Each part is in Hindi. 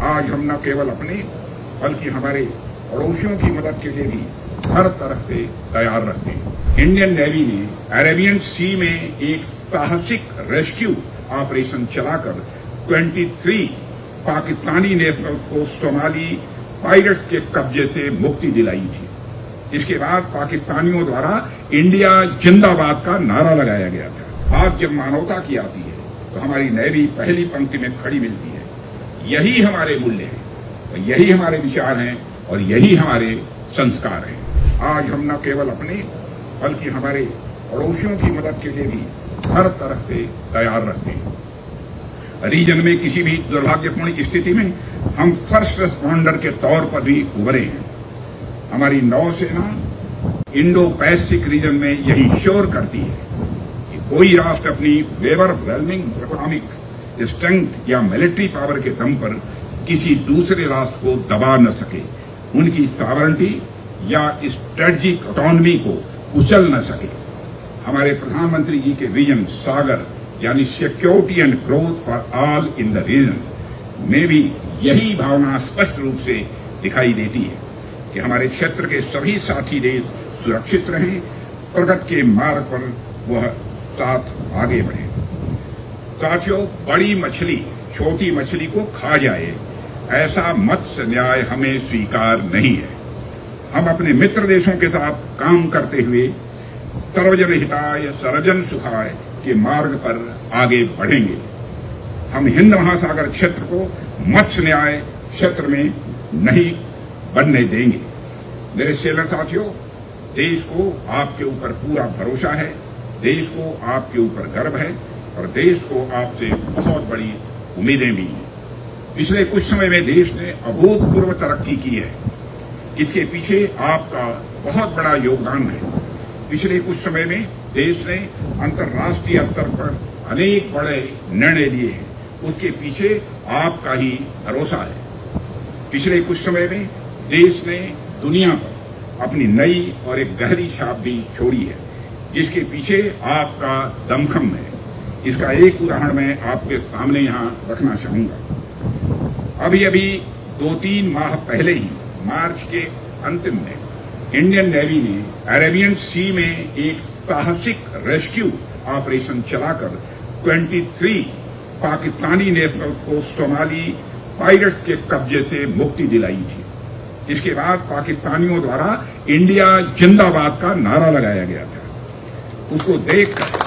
आज हम न केवल अपने बल्कि हमारे पड़ोसियों की मदद के लिए भी हर तरह से तैयार रहते हैं। इंडियन नेवी ने अरेबियन सी में एक साहसिक रेस्क्यू ऑपरेशन चलाकर 23 पाकिस्तानी नेशनल्स को सोमाली पायरेट्स के कब्जे से मुक्ति दिलाई थी। इसके बाद पाकिस्तानियों द्वारा इंडिया जिंदाबाद का नारा लगाया गया था। आज जब मानवता की आती है तो हमारी नेवी पहली पंक्ति में खड़ी मिलती है। यही हमारे मूल्य हैं, और यही हमारे विचार हैं, और यही हमारे संस्कार हैं। आज हम न केवल अपने बल्कि हमारे पड़ोसियों की मदद के लिए भी हर तरह से तैयार रहते हैं। रीजन में किसी भी दुर्भाग्यपूर्ण स्थिति में हम फर्स्ट रिस्पॉन्डर के तौर पर भी उभरे हैं। हमारी नौसेना इंडो पैसिफिक रीजन में यही श्योर करती है कि कोई राष्ट्र अपनी ओवरवेलमिंग इकोनॉमिक स्ट्रेंथ या मिलिट्री पावर के दम पर किसी दूसरे राष्ट्र को दबा न सके, उनकी सॉवरेनिटी या स्ट्रेटेजिक ऑटोनॉमी को कुचल न सके। हमारे प्रधानमंत्री जी के विजन सागर यानी security and growth for all in the region में भी यही भावना स्पष्ट रूप से दिखाई देती है कि हमारे क्षेत्र के सभी साथी देश सुरक्षित रहें, प्रगति के मार्ग पर वह साथ आगे बढ़े। साथियों, बड़ी मछली छोटी मछली को खा जाए, ऐसा मत्स्य न्याय हमें स्वीकार नहीं है। हम अपने मित्र देशों के साथ काम करते हुए सर्वजन हिताय सर्वजन सुखाय के मार्ग पर आगे बढ़ेंगे। हम हिंद महासागर क्षेत्र को मत्स्य न्याय क्षेत्र में नहीं बनने देंगे। मेरे सेलर साथियों, देश को आपके ऊपर पूरा भरोसा है, देश को आपके ऊपर गर्व है, और देश को आपसे बहुत बड़ी उम्मीदें भी हैं। पिछले कुछ समय में देश ने अभूतपूर्व तरक्की की है। इसके पीछे आपका बहुत बड़ा योगदान है। पिछले कुछ समय में देश ने अंतर्राष्ट्रीय स्तर पर अनेक बड़े निर्णय लिए हैं, उसके पीछे आपका ही भरोसा है। पिछले कुछ समय में देश ने दुनिया पर अपनी नई और एक गहरी छाप भी छोड़ी है, जिसके पीछे आपका दमखम है। इसका एक उदाहरण मैं आपके सामने यहाँ रखना चाहूंगा। अभी 2-3 माह पहले ही मार्च के अंतिम में इंडियन नेवी ने अरेबियन सी में एक साहसिक रेस्क्यू ऑपरेशन चलाकर 23 पाकिस्तानी नेशनल्स को सोमाली पायरेट्स के कब्जे से मुक्ति दिलाई थी। इसके बाद पाकिस्तानियों द्वारा इंडिया जिंदाबाद का नारा लगाया गया था। उसको देखकर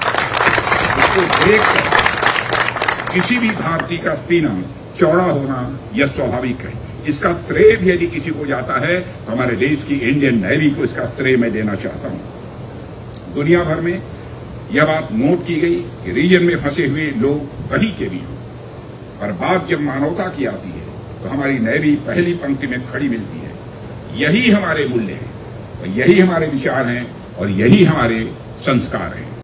किसी भी भारतीय का सीना चौड़ा होना यह स्वाभाविक है। इसका श्रेय भी यदि किसी को जाता है तो हमारे देश की इंडियन नेवी को इसका श्रेय मैं देना चाहता हूं। दुनिया भर में यह बात नोट की गई कि रीजन में फंसे हुए लोग कहीं के भी हों, पर बात जब मानवता की आती है तो हमारी नेवी पहली पंक्ति में खड़ी मिलती है। यही हमारे मूल्य हैं, और यही हमारे विचार हैं, और यही हमारे संस्कार हैं।